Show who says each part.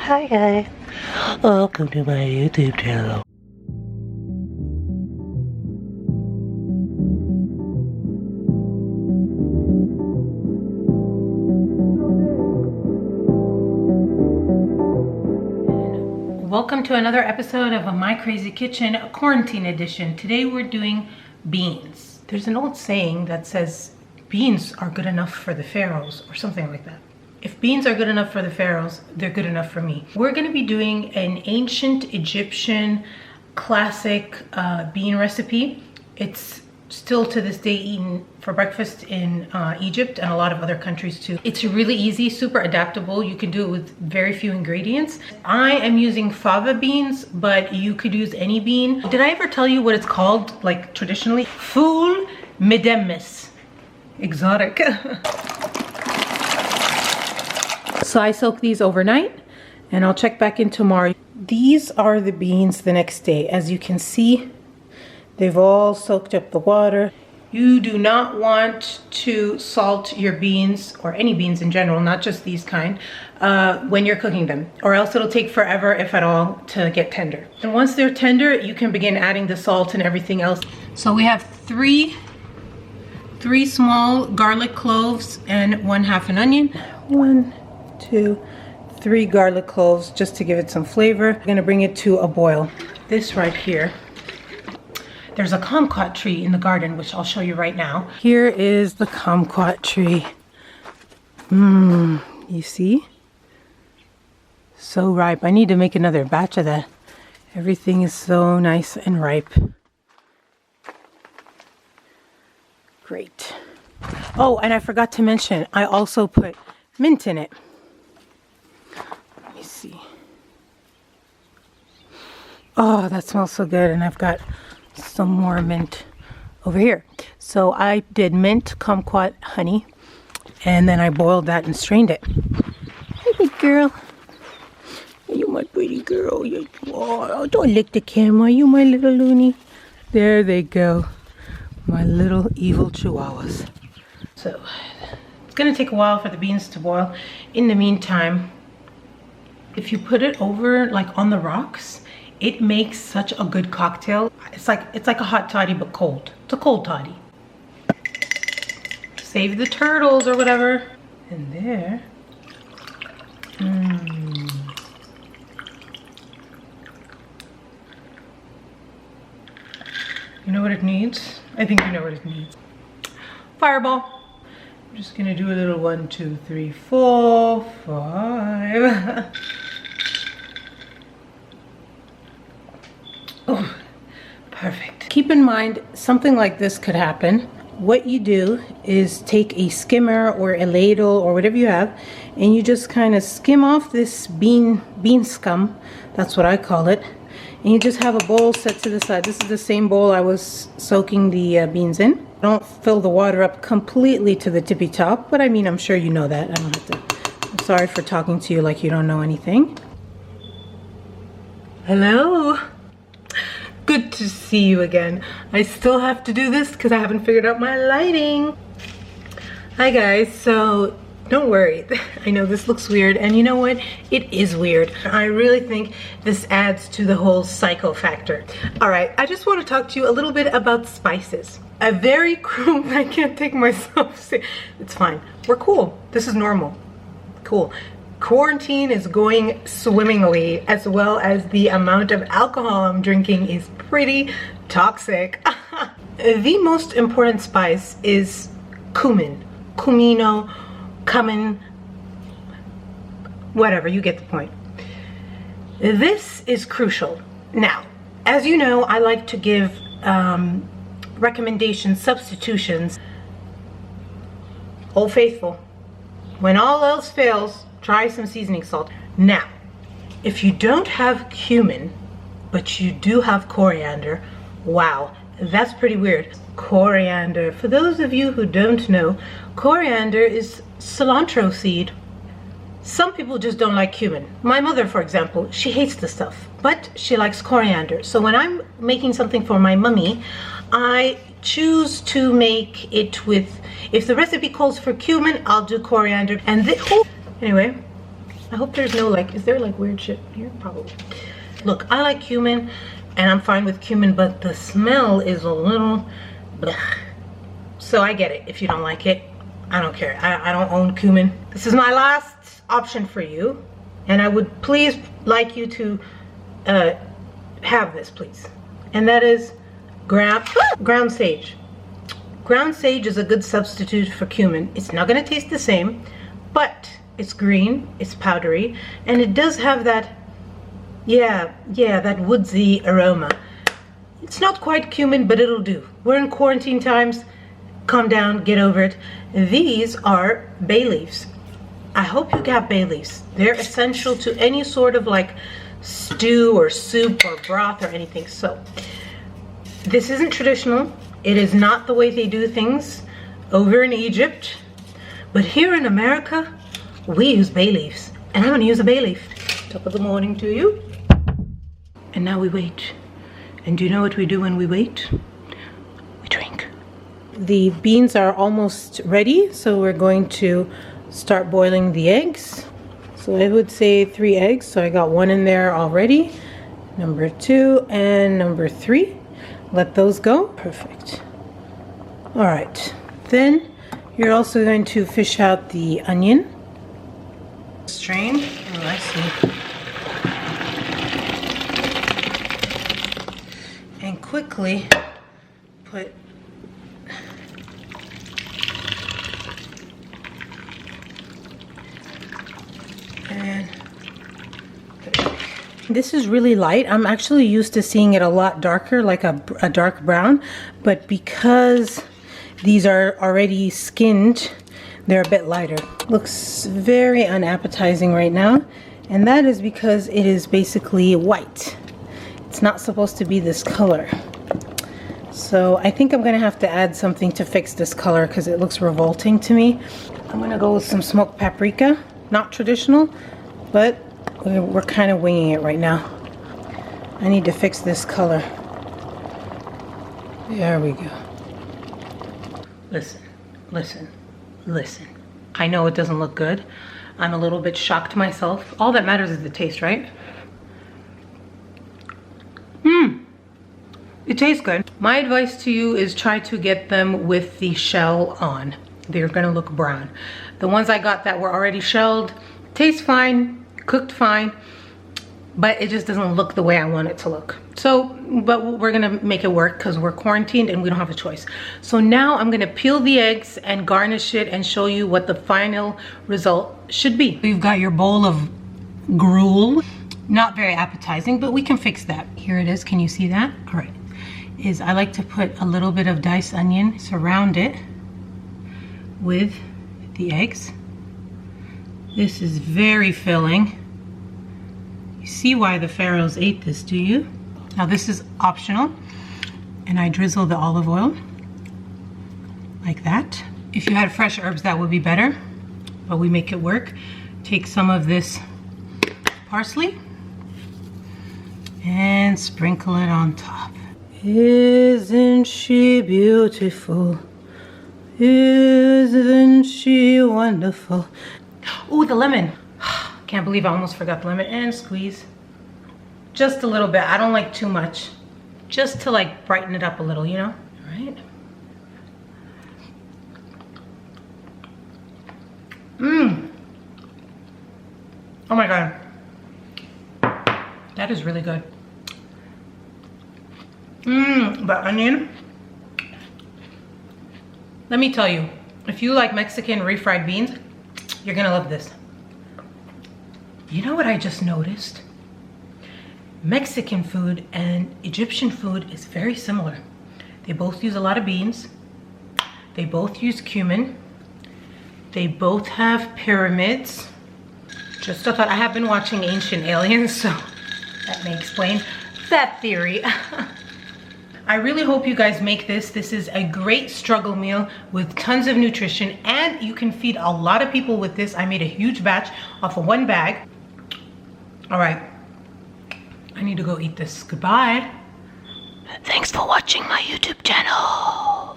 Speaker 1: Hi guys, welcome to my YouTube channel.
Speaker 2: Welcome to another episode of My Crazy Kitchen Quarantine Edition. Today we're doing beans. There's an old saying that says beans are good enough for the pharaohs or something like that. If beans are good enough for the pharaohs, they're good enough for me. We're going to be doing an ancient Egyptian classic bean recipe. It's still to this day eaten for breakfast in Egypt and a lot of other countries too. It's really easy, super adaptable. You can do it with very few ingredients. I am using fava beans, but you could use any bean. Did I ever tell you what it's called, like traditionally? Ful Medames. Exotic. So I soak these overnight and I'll check back in tomorrow. These are the beans the next day. As you can see, they've all soaked up the water. You do not want to salt your beans, or any beans in general, not just these kind, when you're cooking them, or else it'll take forever, if at all, to get tender. And once they're tender, you can begin adding the salt and everything else. So we have three small garlic cloves and 1/2 an onion. 1, 2, 3 garlic cloves, just to give it some flavor. I'm gonna bring it to a boil. This right here, there's a kumquat tree in the garden, which I'll show you right now. Here is the kumquat tree. You see? So ripe. I need to make another batch of that. Everything is so nice and ripe. Great. Oh, and I forgot to mention, I also put mint in it. Let me see. Oh, that smells so good. And I've got some more mint over here. So I did mint, kumquat, honey, and then I boiled that and strained it. Hey, good girl. You my pretty girl. Oh, don't lick the camera. You my little loony. There they go. My little evil chihuahuas. So it's gonna take a while for the beans to boil. In the meantime, if you put it over like on the rocks, it makes such a good cocktail. It's like a hot toddy but cold. It's a cold toddy. Save the turtles or whatever. And there. You know what it needs? I think you know what it needs. Fireball. I'm just gonna do a little 1, 2, 3, 4, 5. Oh, perfect. Keep in mind, something like this could happen. What you do is take a skimmer or a ladle or whatever you have, and you just kind of skim off this bean scum. That's what I call it. And you just have a bowl set to the side. This is the same bowl I was soaking the beans in. Don't fill the water up completely to the tippy top, but I mean, I'm sure you know that. I don't have to. I'm sorry for talking to you like you don't know anything. Hello. Good to see you again. I still have to do this because I haven't figured out my lighting. Hi guys, so don't worry. I know this looks weird, and you know what? It is weird. I really think this adds to the whole psycho factor. All right, I just want to talk to you a little bit about spices. A very crude, I can't take myself serious. It's fine. We're cool. This is normal. Cool. Quarantine is going swimmingly, as well as the amount of alcohol I'm drinking is pretty toxic. The most important spice is cumin, cumino, cumin, whatever, you get the point. This is crucial. Now, as you know, I like to give recommendations, substitutions. Old Faithful. When all else fails, try some seasoning salt. Now, if you don't have cumin, but you do have coriander, wow, that's pretty weird. Coriander, for those of you who don't know, coriander is cilantro seed. Some people just don't like cumin. My mother, for example, she hates the stuff, but she likes coriander. So when I'm making something for my mummy, I choose to make it with, if the recipe calls for cumin, I'll do coriander. And anyway, I hope there's no like, is there like weird shit here? Probably. Look, I like cumin and I'm fine with cumin, but the smell is a little blech. So I get it if you don't like it. I don't care. I don't own cumin. This is my last option for you. And I would please like you to have this, please. And that is ground sage. Ground sage is a good substitute for cumin. It's not gonna taste the same, but it's green, it's powdery, and it does have that, yeah, that woodsy aroma. It's not quite cumin, but it'll do. We're in quarantine times. Calm down, get over it. These are bay leaves. I hope you got bay leaves. They're essential to any sort of like stew or soup or broth or anything. So this isn't traditional. It is not the way they do things over in Egypt. But here in America, we use bay leaves. And I'm gonna use a bay leaf. Top of the morning to you. And now we wait. And do you know what we do when we wait? We drink. The beans are almost ready, so we're going to start boiling the eggs. So I would say 3 eggs, so I got 1 in there already. Number 2 and number 3. Let those go. Perfect. All right, then you're also going to fish out the onion. Strain. Oh, I see. And quickly put and this is really light. I'm actually used to seeing it a lot darker, like a dark brown, but because these are already skinned, they're a bit lighter. Looks very unappetizing right now, and that is because it is basically white. It's not supposed to be this color. So I think I'm gonna have to add something to fix this color because it looks revolting to me. I'm gonna go with some smoked paprika. Not traditional, but we're kind of winging it right now. I need to fix this color. There we go. Listen, listen, listen. I know it doesn't look good. I'm a little bit shocked myself. All that matters is the taste, right? It tastes good. My advice to you is try to get them with the shell on. They're gonna look brown. The ones I got that were already shelled, taste fine, cooked fine, but it just doesn't look the way I want it to look. So, but we're gonna make it work because we're quarantined and we don't have a choice. So now I'm gonna peel the eggs and garnish it and show you what the final result should be. You've got your bowl of gruel. Not very appetizing, but we can fix that. Here it is, can you see that? All right, I like to put a little bit of diced onion, surround it with the eggs. This is very filling. You see why the pharaohs ate this, do you? Now this is optional, and I drizzle the olive oil like that. If you had fresh herbs, that would be better, but we make it work. Take some of this parsley and sprinkle it on top. Isn't she beautiful? Isn't she wonderful? Oh, the lemon. Can't believe I almost forgot the lemon. And squeeze. Just a little bit. I don't like too much. Just to like brighten it up a little, you know? All right. Oh my God. That is really good. The onion. Let me tell you, if you like Mexican refried beans, you're gonna love this. You know what I just noticed? Mexican food and Egyptian food is very similar. They both use a lot of beans. They both use cumin. They both have pyramids. Just a thought, I have been watching Ancient Aliens, so that may explain that theory. I really hope you guys make this. This is a great struggle meal with tons of nutrition, and you can feed a lot of people with this. I made a huge batch off of 1 bag. All right, I need to go eat this. Goodbye. Thanks for watching my YouTube channel.